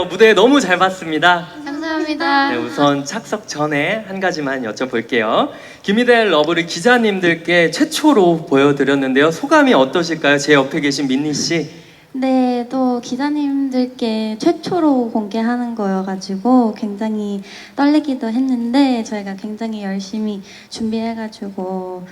무대 너무 잘 봤습니다. 감사합니다. 네, 우선 착석 전에 한 가지만 여쭤볼게요. 김희대 러브를 기자님들께 최초로 보여드렸는데요. 소감이 어떠실까요? 제 옆에 계신 민니 씨. 네, 또 기자님들께 최초로 공개하는 거여가지고 굉장히 떨리기도 했는데 저희가 굉장히 열심히 준비해가지고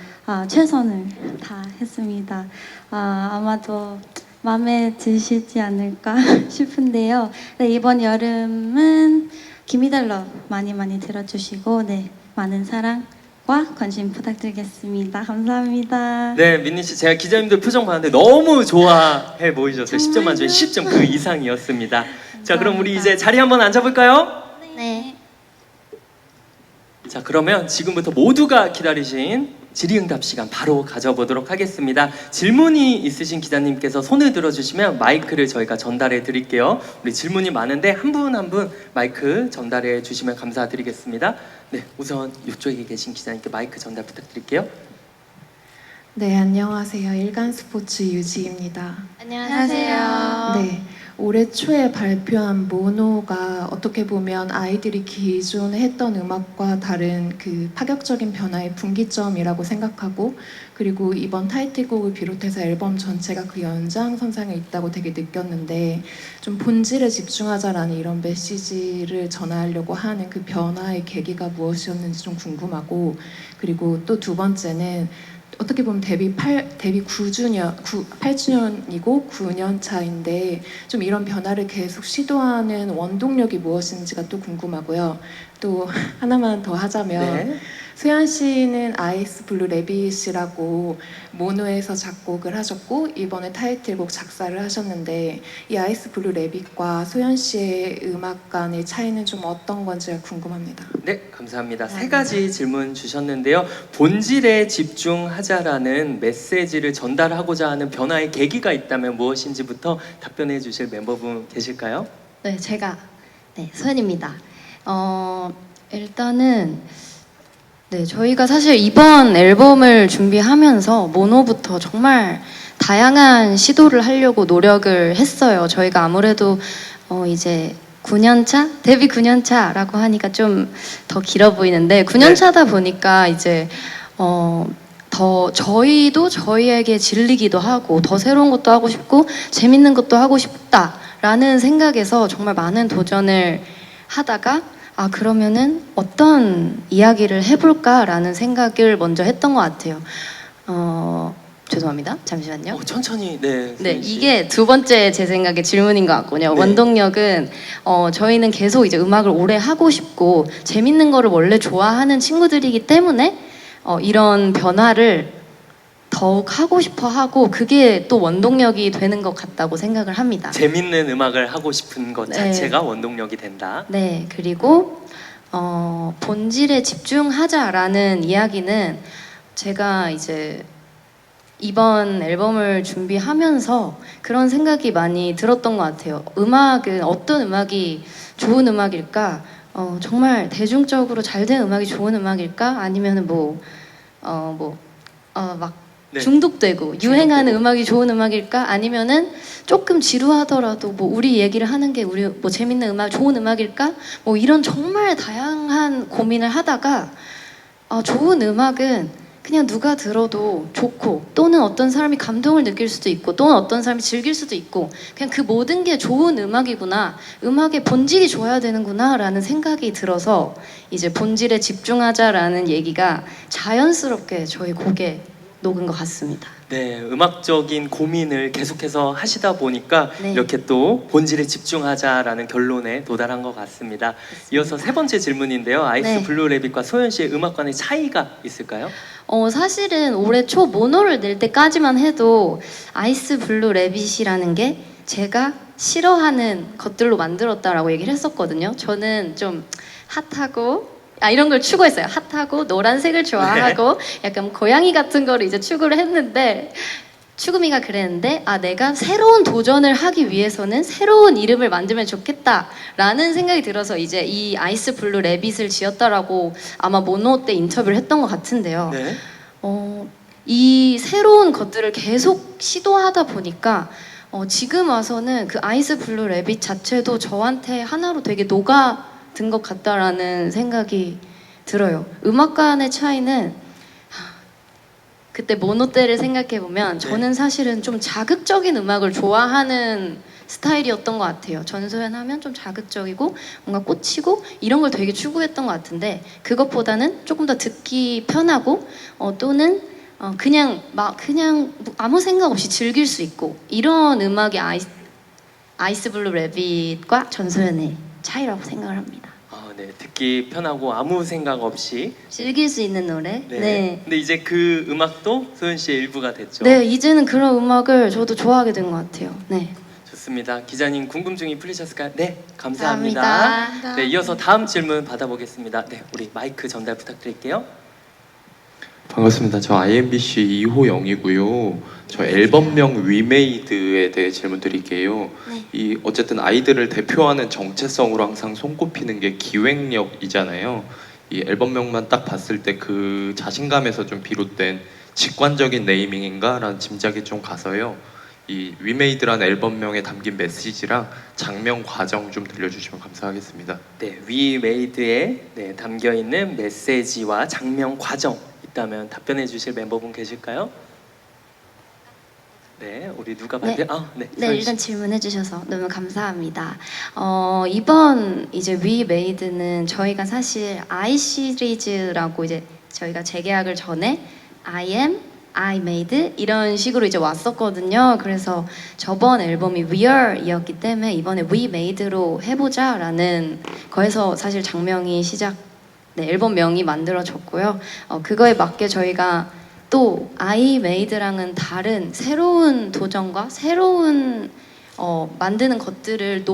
최선을 다했습니다. 아마도 마음에 드시지 않을까 싶은데요. 네, 이번 여름은 김희달러 많이 들어주시고 네, 많은 사랑과 관심 부탁드리겠습니다. 감사합니다. 네, 민니 씨, 제가 기자님들 표정 봤는데 너무 좋아해 보이셨어요. 10점 만점에 10점 그 이상이었습니다. 자, 그럼 우리 이제 자리 한번 앉아볼까요? 네. 자, 그러면 지금부터 모두가 기다리신 질의응답 시간 바로 가져보도록 하겠습니다. 질문이 있으신 기자님께서 손을 들어주시면 마이크를 저희가 전달해 드릴게요. 우리 질문이 많은데 한 분 한 분 마이크 전달해 주시면 감사드리겠습니다. 네, 우선 이쪽에 계신 기자님께 마이크 전달 부탁드릴게요. 네, 안녕하세요. 일간스포츠 유지입니다. 안녕하세요. 네, 올해 초에 발표한 모노가 어떻게 보면 아이들이 기존에 했던 음악과 다른 그 파격적인 변화의 분기점이라고 생각하고, 그리고 이번 타이틀곡을 비롯해서 앨범 전체가 그 연장선상에 있다고 되게 느꼈는데, 좀 본질에 집중하자라는 이런 메시지를 전하려고 하는 그 변화의 계기가 무엇이었는지 좀 궁금하고, 그리고 또 두 번째는 어떻게 보면 데뷔 8주년이고 9년 차인데 좀 이런 변화를 계속 시도하는 원동력이 무엇인지가 또 궁금하고요. 또 하나만 더 하자면 네. 소연 씨는 아이스 블루 레빗이라고 모노에서 작곡을 하셨고 이번에 타이틀곡 작사를 하셨는데 이 아이스 블루 레빗과 소연 씨의 음악 간의 차이는 좀 어떤 건지가 궁금합니다. 네, 감사합니다. 세 가지 질문 주셨는데요. 본질에 집중하자라는 메시지를 전달하고자 하는 변화의 계기가 있다면 무엇인지부터 답변해 주실 멤버분 계실까요? 네, 소연입니다. 일단은 저희가 사실 이번 앨범을 준비하면서 모노부터 정말 다양한 시도를 하려고 노력을 했어요. 저희가 아무래도 이제 9년차? 데뷔 9년차라고 하니까 좀 더 길어 보이는데 9년차다 보니까 이제 더 저희도 저희에게 질리기도 하고 더 새로운 것도 하고 싶고 재밌는 것도 하고 싶다라는 생각에서 정말 많은 도전을 하다가 그러면은 어떤 이야기를 해볼까라는 생각을 먼저 했던 것 같아요. 죄송합니다. 잠시만요. 천천히. 네. 네, 이게 두 번째 제 생각의 질문인 것 같군요. 네. 원동력은 저희는 계속 이제 음악을 오래 하고 싶고 재밌는 거를 원래 좋아하는 친구들이기 때문에 이런 변화를 더욱 하고 싶어 하고 그게 또 원동력이 되는 것 같다고 생각을 합니다. 재밌는 음악을 하고 싶은 것 네. 자체가 원동력이 된다. 네, 그리고 본질에 집중하자라는 이야기는 제가 이제 이번 앨범을 준비하면서 그런 생각이 많이 들었던 것 같아요. 음악은 어떤 음악이 좋은 음악일까? 정말 대중적으로 잘 된 음악이 좋은 음악일까? 아니면은 네. 중독되고 유행하는 음악이 좋은 음악일까? 아니면은 조금 지루하더라도 우리 얘기를 하는 게 우리 재밌는 음악, 좋은 음악일까? 이런 정말 다양한 고민을 하다가 좋은 음악은 그냥 누가 들어도 좋고 또는 어떤 사람이 감동을 느낄 수도 있고 또는 어떤 사람이 즐길 수도 있고 그냥 그 모든 게 좋은 음악이구나, 음악의 본질이 좋아야 되는구나 라는 생각이 들어서 이제 본질에 집중하자라는 얘기가 자연스럽게 저희 곡에 녹은 것 같습니다. 네, 음악적인 고민을 계속해서 하시다 보니까 네. 이렇게 또 본질에 집중하자라는 결론에 도달한 것 같습니다. 이어서 세 번째 질문인데요. 아이스 네. 블루 레빗과 소연 씨의 음악관의 차이가 있을까요? 사실은 올해 초 모노를 낼 때까지만 해도 아이스 블루 레빗이라는 게 제가 싫어하는 것들로 만들었다라고 얘기를 했었거든요. 저는 좀 핫하고 이런 걸 추구했어요. 핫하고 노란색을 좋아하고 약간 고양이 같은 거를 이제 추구를 했는데 추구미가 그랬는데 내가 새로운 도전을 하기 위해서는 새로운 이름을 만들면 좋겠다라는 생각이 들어서 이제 이 아이스 블루 레빗을 지었다라고 아마 모노 때 인터뷰를 했던 것 같은데요. 네. 이 새로운 것들을 계속 시도하다 보니까 지금 와서는 그 아이스 블루 레빗 자체도 저한테 하나로 되게 녹아든 것 같다라는 생각이 들어요. 음악 간의 차이는 그때 모노 때를 생각해 보면 저는 사실은 좀 자극적인 음악을 좋아하는 스타일이었던 것 같아요. 전소연 하면 좀 자극적이고 뭔가 꽂히고 이런 걸 되게 추구했던 것 같은데 그것보다는 조금 더 듣기 편하고 또는 그냥 아무 생각 없이 즐길 수 있고 이런 음악이 아이스 블루 레빗과 전소연의 차이라고 생각을 합니다. 네, 듣기 편하고 아무 생각 없이 즐길 수 있는 노래. 네. 근데 이제 그 음악도 소연 씨의 일부가 됐죠. 네, 이제는 그런 음악을 저도 좋아하게 된 것 같아요. 네. 좋습니다. 기자님 궁금증이 풀리셨을까요? 네, 감사합니다. 감사합니다. 네, 이어서 다음 질문 받아보겠습니다. 네, 우리 마이크 전달 부탁드릴게요. 반갑습니다. 저 IMBC 이호영이고요. 저 앨범명 위메이드에 대해 질문 드릴게요. 네. 이 어쨌든 아이들을 대표하는 정체성으로 항상 손꼽히는 게 기획력이잖아요. 이 앨범명만 딱 봤을 때 그 자신감에서 좀 비롯된 직관적인 네이밍인가라는 짐작이 좀 가서요. 이 위메이드라는 앨범명에 담긴 메시지랑 장면 과정 좀 들려주시면 감사하겠습니다. 네, 위메이드에 담겨 있는 메시지와 장면 과정 있다면 답변해 주실 멤버분 계실까요? 네, 우리 누가 네. 네, 네, 소연 씨. 일단 질문해 주셔서 너무 감사합니다. 이번 이제 위메이드는 저희가 사실 I 시리즈라고 이제 저희가 재계약을 전에 I am, I made 이런 식으로 이제 왔었거든요. 그래서 저번 앨범이 We Are이었기 때문에 이번에 We Made로 해보자라는 거에서 사실 장명이 네, 앨범명이 만들어졌고요. 그거에 맞게 저희가 또 I Made랑은 다른 새로운 도전과 새로운 만드는 것들을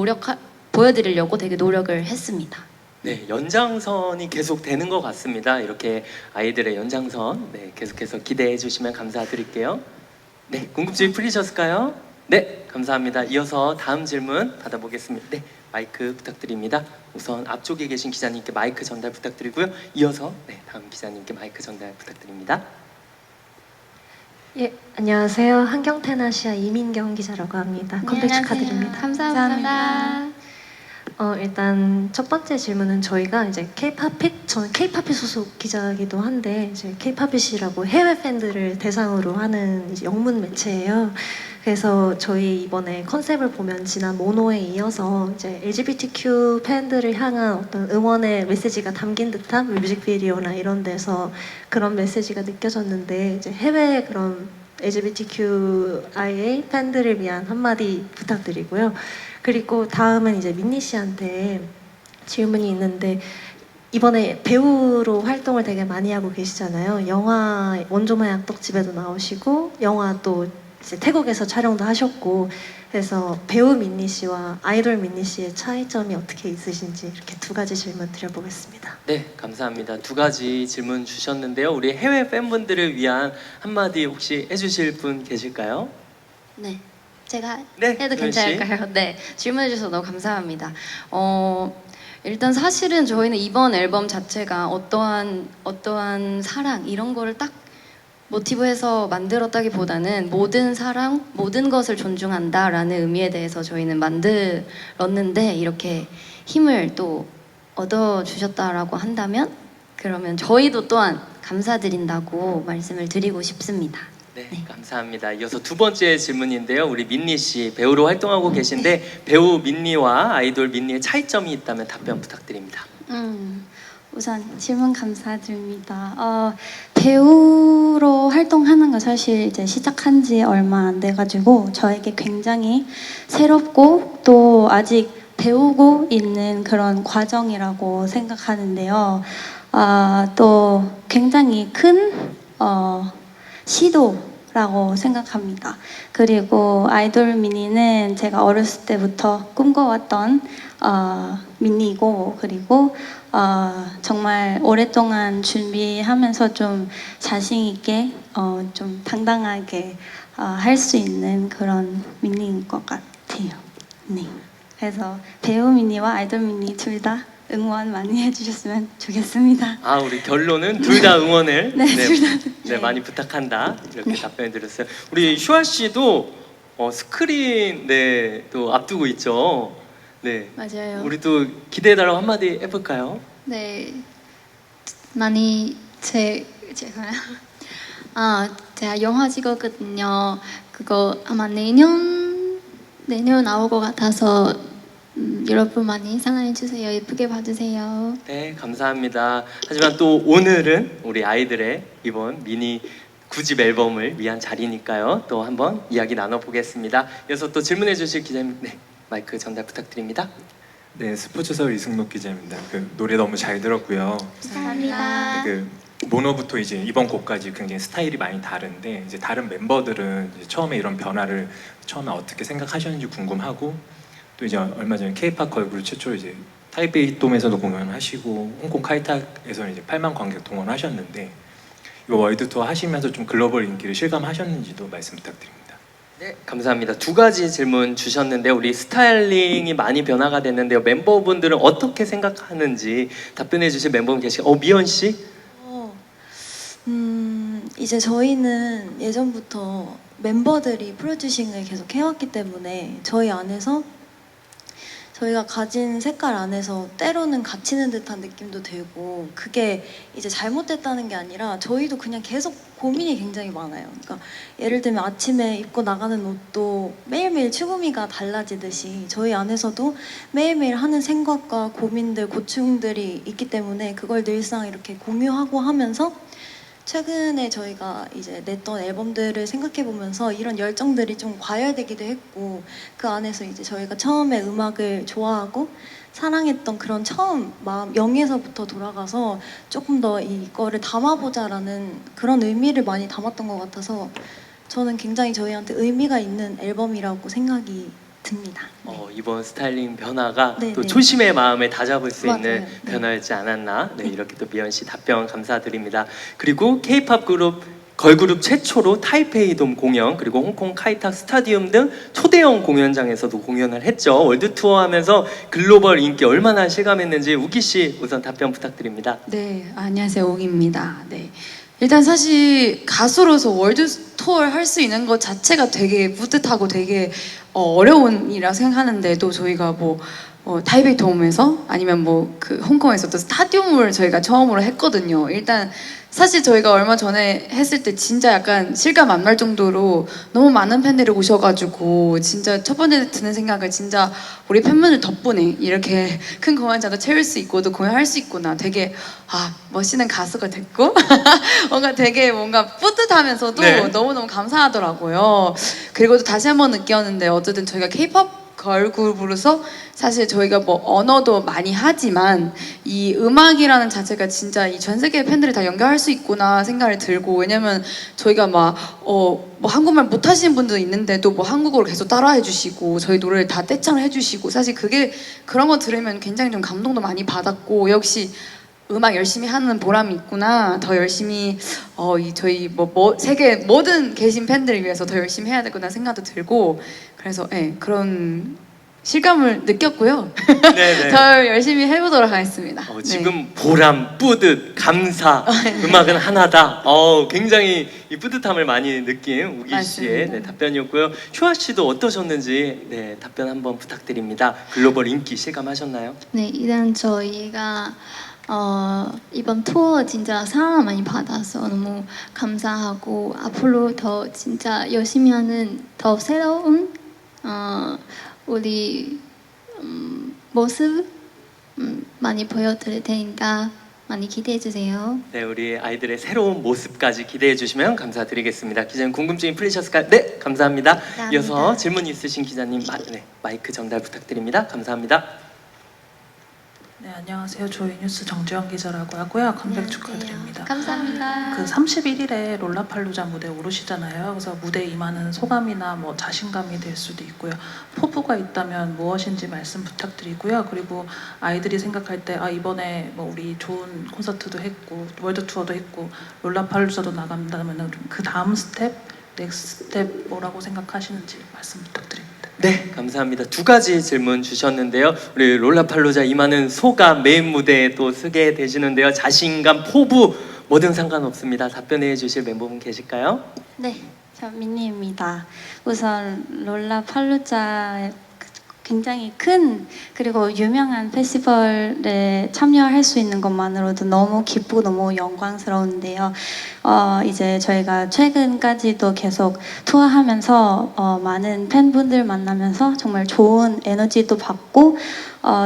보여드리려고 되게 노력을 했습니다. 네, 연장선이 계속 되는 것 같습니다. 이렇게 아이들의 연장선 계속해서 기대해 주시면 감사드릴게요. 네, 궁금증이 풀리셨을까요? 네, 감사합니다. 이어서 다음 질문 받아보겠습니다. 네, 마이크 부탁드립니다. 우선 앞쪽에 계신 기자님께 마이크 전달 부탁드리고요. 이어서 다음 기자님께 마이크 전달 부탁드립니다. 예, 안녕하세요. 한경텐아시아 이민경 기자라고 합니다. 컴백 축하드립니다. 감사합니다. 일단 첫 번째 질문은 저희가 이제 저는 K-팝의 소속 기자이기도 한데 이제 K-팝이시라고 해외 팬들을 대상으로 하는 이제 영문 매체예요. 그래서 저희 이번에 컨셉을 보면 지난 모노에 이어서 이제 LGBTQ 팬들을 향한 어떤 응원의 메시지가 담긴 듯한 뮤직비디오나 이런 데서 그런 메시지가 느껴졌는데 이제 해외 그런 LGBTQIA 팬들을 위한 한마디 부탁드리고요. 그리고 다음은 이제 민니 씨한테 질문이 있는데 이번에 배우로 활동을 되게 많이 하고 계시잖아요. 영화 원조마약 떡집에도 나오시고 영화 또 이제 태국에서 촬영도 하셨고 그래서 배우 민니 씨와 아이돌 민니 씨의 차이점이 어떻게 있으신지 이렇게 두 가지 질문 드려보겠습니다. 네, 감사합니다. 두 가지 질문 주셨는데요. 우리 해외 팬분들을 위한 한마디 혹시 해주실 분 계실까요? 네, 제가 네, 해도 소연 씨. 괜찮을까요? 네, 질문해 주셔서 너무 감사합니다. 일단 사실은 저희는 이번 앨범 자체가 어떠한 사랑 이런 거를 딱 모티브해서 만들었다기보다는 모든 사랑, 모든 것을 존중한다라는 의미에 대해서 저희는 만들었는데 이렇게 힘을 또 얻어주셨다라고 한다면 그러면 저희도 또한 감사드린다고 말씀을 드리고 싶습니다. 네, 감사합니다. 이어서 두 번째 질문인데요. 우리 민니 씨 배우로 활동하고 계신데 배우 민니와 아이돌 민니의 차이점이 있다면 답변 부탁드립니다. 우선 질문 감사드립니다. 배우로 활동하는 거 사실 이제 시작한 지 얼마 안 돼가지고 저에게 굉장히 새롭고 또 아직 배우고 있는 그런 과정이라고 생각하는데요. 또 굉장히 큰 시도라고 생각합니다. 그리고 아이돌 미니는 제가 어렸을 때부터 꿈꿔왔던 미니고 그리고 정말 오랫동안 준비하면서 좀 자신 있게 좀 당당하게 할 수 있는 그런 미니인 것 같아요. 네. 그래서 배우 미니와 아이돌 미니 둘 다 응원 많이 해주셨으면 좋겠습니다. 우리 결론은 둘 다 응원을 네, 둘 다. 많이 부탁한다 이렇게 답변해 드렸어요. 우리 슈아 씨도 스크린 또 앞두고 있죠. 네. 맞아요. 우리 또 기대해달라고 한마디 해볼까요? 네, 많이 제가 제가 영화 찍었거든요. 그거 아마 내년 나올 것 같아서 여러분 많이 사랑해 주세요. 예쁘게 봐주세요. 네, 감사합니다. 하지만 또 오늘은 우리 아이들의 이번 미니 9집 앨범을 위한 자리니까요. 또 한번 이야기 나눠보겠습니다. 이어서 또 질문해 주실 기자님, 네, 마이크 전달 부탁드립니다. 네, 스포츠서울 이승록 기자입니다. 노래 너무 잘 들었고요. 감사합니다. 모노부터 이제 이번 곡까지 굉장히 스타일이 많이 다른데 이제 다른 멤버들은 이제 처음에 이런 변화를 처음에 어떻게 생각하셨는지 궁금하고 또 이제 얼마 전에 K-팝 걸그룹 최초로 이제 타이베이 돔에서도 공연하시고 홍콩 카이탁에서는 이제 8만 관객 동원하셨는데 이거 월드 투어 하시면서 좀 글로벌 인기를 실감하셨는지도 말씀 부탁드립니다. 네, 감사합니다. 두 가지 질문 주셨는데 우리 스타일링이 많이 변화가 됐는데요. 멤버분들은 어떻게 생각하는지 답변해 주실 멤버분 계시죠? 미연 씨? 이제 저희는 예전부터 멤버들이 프로듀싱을 계속 해왔기 때문에 저희 안에서 저희가 가진 색깔 안에서 때로는 갇히는 듯한 느낌도 들고 그게 이제 잘못됐다는 게 아니라 저희도 그냥 계속 고민이 굉장히 많아요. 그러니까 예를 들면 아침에 입고 나가는 옷도 매일매일 추구미가 달라지듯이 저희 안에서도 매일매일 하는 생각과 고민들, 고충들이 있기 때문에 그걸 늘상 이렇게 공유하고 하면서 최근에 저희가 이제 냈던 앨범들을 생각해 보면서 이런 열정들이 좀 과열되기도 했고 그 안에서 이제 저희가 처음에 음악을 좋아하고 사랑했던 그런 처음 마음 영에서부터 돌아가서 조금 더 이거를 담아보자라는 그런 의미를 많이 담았던 것 같아서 저는 굉장히 저희한테 의미가 있는 앨범이라고 생각이 듭니다. 이번 스타일링 변화가 네, 또 네. 초심의 마음을 다잡을 수 맞아요. 있는 네. 변화였지 않았나. 네, 이렇게 또 미연 씨 답변 감사드립니다. 그리고 K-팝 걸그룹 최초로 타이페이 돔 공연 그리고 홍콩 카이탁 스타디움 등 초대형 공연장에서도 공연을 했죠. 월드 투어 하면서 글로벌 인기 얼마나 실감했는지 우기 씨 우선 답변 부탁드립니다. 네, 안녕하세요. 옥입니다. 네. 일단 사실 가수로서 월드 투어를 할 수 있는 것 자체가 되게 뿌듯하고 되게 어려운 일이라 생각하는데도 저희가 타이베이 돔에서 아니면 홍콩에서도 스타디움을 저희가 처음으로 했거든요. 일단 사실 저희가 얼마 전에 했을 때 진짜 약간 실감 안 날 정도로 너무 많은 팬들이 오셔가지고 진짜 첫 번째 드는 생각은 진짜 우리 팬분들 덕분에 이렇게 큰 공연장도 채울 수 있고 또 공연할 수 있구나. 되게 멋있는 가수가 됐고 뭔가 뿌듯하면서도 네. 너무너무 감사하더라고요. 그리고 또 다시 한번 느꼈는데 어쨌든 저희가 K-팝 걸그룹으로서 사실 저희가 언어도 많이 하지만 이 음악이라는 자체가 진짜 이 전 세계 팬들이 다 연결할 수 있구나 생각이 들고 왜냐면 저희가 한국말 못 하시는 분도 있는데도 한국어로 계속 따라해 주시고 저희 노래를 다 떼창을 해주시고 사실 그런 거 들으면 굉장히 좀 감동도 많이 받았고 역시 음악 열심히 하는 보람이 있구나. 더 열심히 저희 세계 모든 계신 팬들을 위해서 더 열심히 해야 되구나 생각도 들고 그래서 그런 실감을 느꼈고요. 네네. 더 열심히 해보도록 하겠습니다. 지금 보람, 뿌듯, 감사, 음악은 하나다. 굉장히 이 뿌듯함을 많이 느낀 우기 씨의 맞습니다. 답변이었고요. 휴아 씨도 어떠셨는지 답변 한번 부탁드립니다. 글로벌 인기 실감하셨나요? 네, 일단 저희가 이번 투어 진짜 사랑 많이 받아서 너무 감사하고 앞으로 더 진짜 열심히 하는 더 새로운 우리 모습 많이 보여드릴 테니까 많이 기대해 주세요. 네, 우리 아이들의 새로운 모습까지 기대해 주시면 감사드리겠습니다. 기자님 궁금증이 풀리셨을까요? 네, 감사합니다. 이어서 질문 있으신 기자님 마이크 전달 부탁드립니다. 감사합니다. 네, 안녕하세요. 조이 뉴스 정지영 기자라고 하고요. 컴백 축하드립니다. 감사합니다. 31일에 롤라팔루자 무대에 오르시잖아요. 그래서 무대에 임하는 소감이나 자신감이 될 수도 있고요. 포부가 있다면 무엇인지 말씀 부탁드리고요. 그리고 아이들이 생각할 때 이번에 우리 좋은 콘서트도 했고 월드 투어도 했고 롤라팔루자도 나간다면 그 다음 스텝, 넥스트 스텝 뭐라고 생각하시는지 말씀 부탁드립니다. 네, 감사합니다. 두 가지 질문 주셨는데요. 우리 롤라팔루자 임하는 소감 메인 무대에 또 쓰게 되시는데요. 자신감, 포부 뭐든 상관없습니다. 답변해 주실 멤버분 계실까요? 네, 저 민니입니다. 우선 롤라팔루자 굉장히 큰 그리고 유명한 페스티벌에 참여할 수 있는 것만으로도 너무 기쁘고 너무 영광스러운데요. 이제 저희가 최근까지도 계속 투어하면서 많은 팬분들 만나면서 정말 좋은 에너지도 받고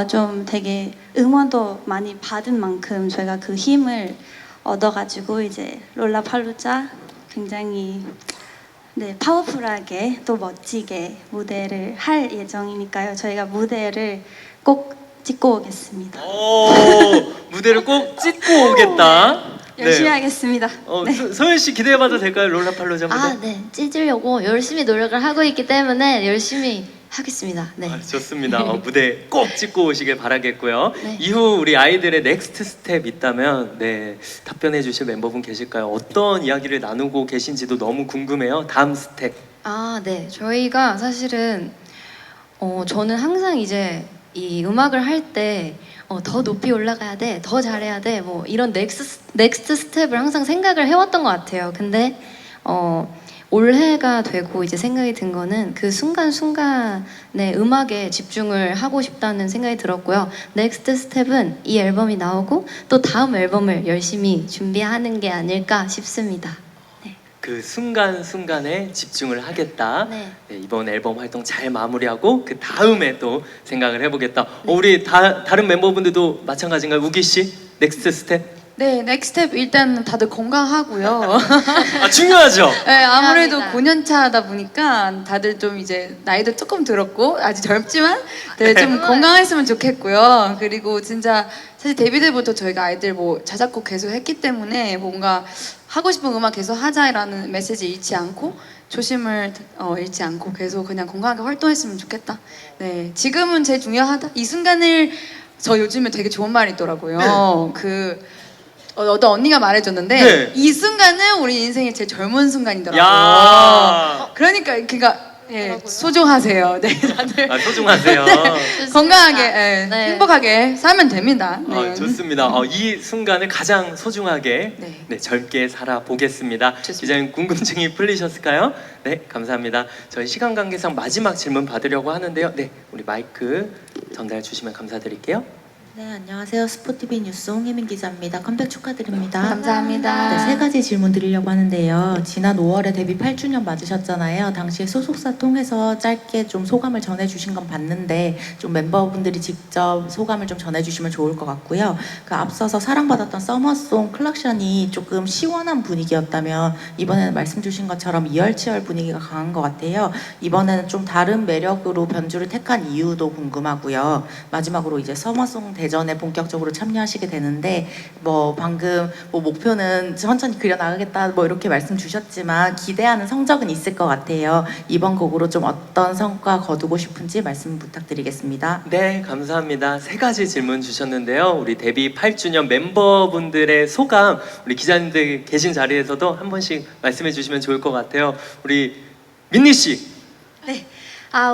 좀 되게 응원도 많이 받은 만큼 저희가 그 힘을 얻어가지고 이제 롤라팔루자 굉장히 파워풀하게 또 멋지게 무대를 할 예정이니까요. 저희가 무대를 꼭 찍고 오겠습니다. 오, 무대를 꼭 찍고 오겠다. 열심히 하겠습니다. 소연 씨 기대해봐도 될까요? 롤라팔루자 무대? 아, 네. 찢으려고 열심히 노력을 하고 있기 때문에 열심히 하겠습니다. 네. 좋습니다. 무대 꼭 찍고 오시길 바라겠고요. 네. 이후 우리 아이들의 넥스트 스텝 있다면 답변해 주실 멤버분 계실까요? 어떤 이야기를 나누고 계신지도 너무 궁금해요. 다음 스텝. 아, 네. 저희가 사실은 저는 항상 이제 이 음악을 할 때 더 높이 올라가야 돼, 더 잘해야 돼, 뭐 이런 넥스트 스텝을 항상 생각을 해왔던 것 같아요. 근데 올해가 되고 이제 생각이 든 거는 그 순간순간의 음악에 집중을 하고 싶다는 생각이 들었고요. 넥스트 스텝은 이 앨범이 나오고 또 다음 앨범을 열심히 준비하는 게 아닐까 싶습니다. 그 순간순간에 집중을 하겠다. 네. 이번 앨범 활동 잘 마무리하고 그 다음에 또 생각을 해보겠다. 우리 다른 멤버분들도 마찬가지인가요? 우기 씨, 넥스트 스텝? 네, 넥스텝 일단 다들 건강하고요. 아, 중요하죠. 네, 아무래도 감사합니다. 9년 차다 보니까 다들 좀 이제 나이도 조금 들었고 아직 젊지만 좀 건강했으면 좋겠고요. 그리고 진짜 사실 데뷔 때부터 저희가 아이들 뭐 자작곡 계속 했기 때문에 뭔가 하고 싶은 음악 계속 하자라는 메시지 잃지 않고 조심을 잃지 않고 계속 그냥 건강하게 활동했으면 좋겠다. 네, 지금은 제일 중요하다. 이 순간을 저 요즘에 되게 좋은 말이 있더라고요. 어떤 언니가 말해줬는데 네. 이 순간은 우리 인생의 제일 젊은 순간이더라고요. 야. 그러니까 소중하세요. 네, 다들 소중하세요. 건강하게, 네. 행복하게 살면 됩니다. 네. 좋습니다. 이 순간을 가장 소중하게 네. 젊게 살아보겠습니다. 좋습니다. 기자님 궁금증이 풀리셨을까요? 네, 감사합니다. 저희 시간 관계상 마지막 질문 받으려고 하는데요. 네, 우리 마이크 전달 주시면 감사드릴게요. 네, 안녕하세요. 스포티비 뉴스 홍혜민 기자입니다. 컴백 축하드립니다. 감사합니다. 네, 세 가지 질문 드리려고 하는데요. 지난 5월에 데뷔 8주년 맞으셨잖아요. 당시에 소속사 통해서 짧게 좀 소감을 전해주신 건 봤는데 좀 멤버분들이 직접 소감을 좀 전해주시면 좋을 것 같고요. 그 앞서서 사랑받았던 서머송 클락션이 조금 시원한 분위기였다면 이번에는 말씀 주신 것처럼 이열치열 분위기가 강한 것 같아요. 이번에는 좀 다른 매력으로 변주를 택한 이유도 궁금하고요. 마지막으로 이제 서머송 대전에 본격적으로 참여하시게 되는데 방금 목표는 천천히 그려나가겠다 이렇게 말씀 주셨지만 기대하는 성적은 있을 것 같아요. 이번 곡으로 좀 어떤 성과 거두고 싶은지 말씀 부탁드리겠습니다. 네, 감사합니다. 세 가지 질문 주셨는데요. 우리 데뷔 8주년 멤버분들의 소감 우리 기자님들 계신 자리에서도 한 번씩 말씀해 주시면 좋을 것 같아요. 우리 민니 씨. 네.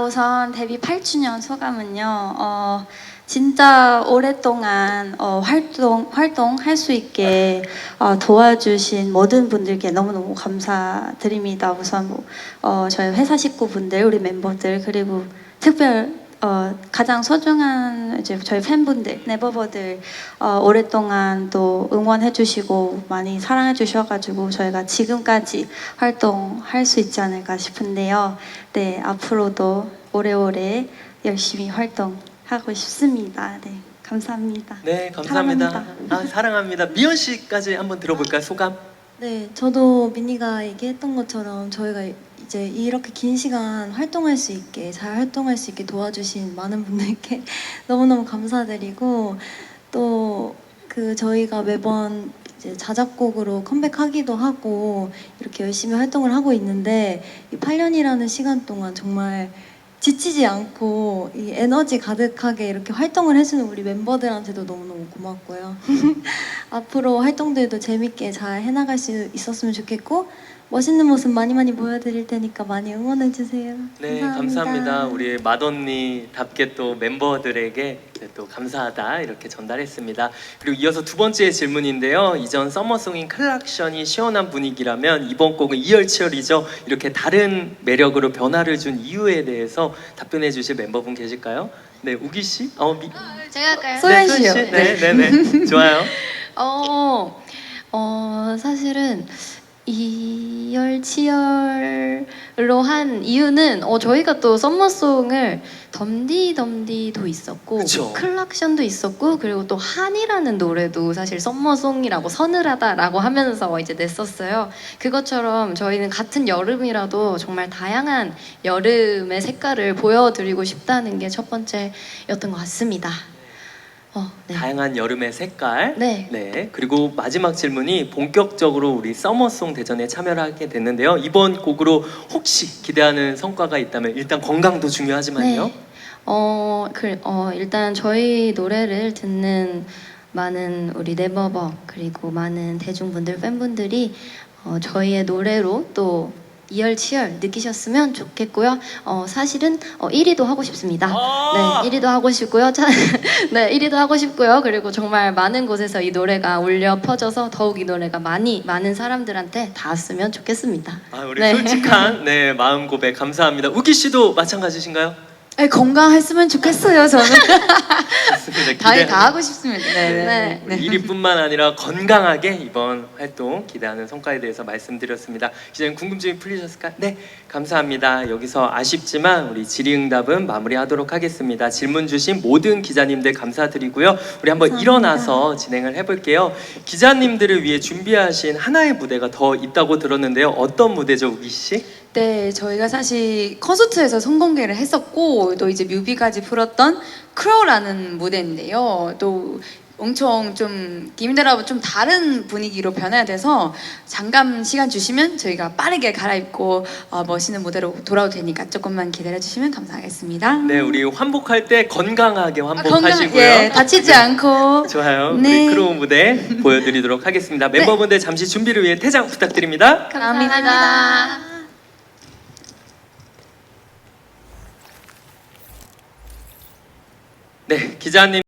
우선 데뷔 8주년 소감은요. 진짜 오랫동안 활동할 수 있게 도와주신 모든 분들께 너무너무 감사드립니다. 우선 저희 회사 식구분들, 우리 멤버들, 그리고 가장 소중한 이제 저희 팬분들, 네버버들 오랫동안 또 응원해주시고 많이 사랑해주셔가지고 저희가 지금까지 활동할 수 있지 않을까 싶은데요. 네, 앞으로도 오래오래 열심히 활동하고 싶습니다. 네, 감사합니다. 네, 감사합니다. 사랑합니다. 사랑합니다. 미연 씨까지 한번 들어볼까요? 소감? 네, 저도 민니가 얘기했던 것처럼 저희가 이제 이렇게 긴 시간 활동할 수 있게, 잘 활동할 수 있게 도와주신 많은 분들께 너무너무 감사드리고 또 저희가 매번 이제 자작곡으로 컴백하기도 하고 이렇게 열심히 활동을 하고 있는데 이 8년이라는 시간 동안 정말 지치지 않고 이 에너지 가득하게 이렇게 활동을 해주는 우리 멤버들한테도 너무너무 고맙고요. 앞으로 활동들도 재밌게 잘 해나갈 수 있었으면 좋겠고 멋있는 모습 많이 많이 보여드릴 테니까 많이 응원해주세요. 네, 감사합니다. 우리 맏언니답게 또 멤버들에게 또 감사하다 이렇게 전달했습니다. 그리고 이어서 두 번째 질문인데요. 이전 서머송인 클락션이 시원한 분위기라면 이번 곡은 이열치열이죠. 이렇게 다른 매력으로 변화를 준 이유에 대해서 답변해 주실 멤버분 계실까요? 네, 우기 씨? 제가 할까요? 소연 네, 씨요. 소연 씨? 네. 좋아요. 사실은 이열치열로 한 이유는 저희가 또 썸머송을 덤디덤디도 있었고 그쵸. 클락션도 있었고 그리고 또 한이라는 노래도 사실 썸머송이라고 서늘하다라고 하면서 이제 냈었어요. 그것처럼 저희는 같은 여름이라도 정말 다양한 여름의 색깔을 보여드리고 싶다는 게 첫 번째였던 것 같습니다. 네. 다양한 여름의 색깔. 네. 그리고 마지막 질문이 본격적으로 우리 서머송 대전에 참여를 하게 됐는데요. 이번 곡으로 혹시 기대하는 성과가 있다면 일단 건강도 중요하지만요. 네. 일단 저희 노래를 듣는 많은 우리 네버버 그리고 많은 대중분들 팬분들이 저희의 노래로 또 이열치열 느끼셨으면 좋겠고요. 사실은 1위도 하고 싶습니다. 네, 1위도 하고 싶고요. 네, 1위도 하고 싶고요. 그리고 정말 많은 곳에서 이 노래가 울려 퍼져서 더욱 이 노래가 많은 사람들한테 닿았으면 좋겠습니다. 우리 네. 솔직한 마음 고백 감사합니다. 우기 씨도 마찬가지신가요? 네, 건강했으면 좋겠어요. 저는 좋습니다. 다 하고 싶습니다. 네. 우리 1위뿐만 아니라 건강하게 이번 활동 기대하는 성과에 대해서 말씀드렸습니다. 기자님 궁금증이 풀리셨을까요? 네, 감사합니다. 여기서 아쉽지만 우리 질의응답은 마무리하도록 하겠습니다. 질문 주신 모든 기자님들 감사드리고요. 우리 한번 감사합니다. 일어나서 진행을 해볼게요. 기자님들을 위해 준비하신 하나의 무대가 더 있다고 들었는데요. 어떤 무대죠, 우기 씨? 네, 저희가 사실 콘서트에서 선공개를 했었고 또 이제 뮤비까지 풀었던 크로우라는 무대인데요. 또 엄청 좀 김들하고 좀 다른 분위기로 변해야 돼서 잠깐 시간 주시면 저희가 빠르게 갈아입고 멋있는 무대로 돌아올 테니까 조금만 기다려 주시면 감사하겠습니다. 네, 우리 환복할 때 건강하게 환복하시고요. 예, 다치지 않고. 좋아요. 네. 우리 크로우 무대 보여드리도록 하겠습니다. 멤버분들 잠시 준비를 위해 퇴장 부탁드립니다. 감사합니다. 네, 기자님.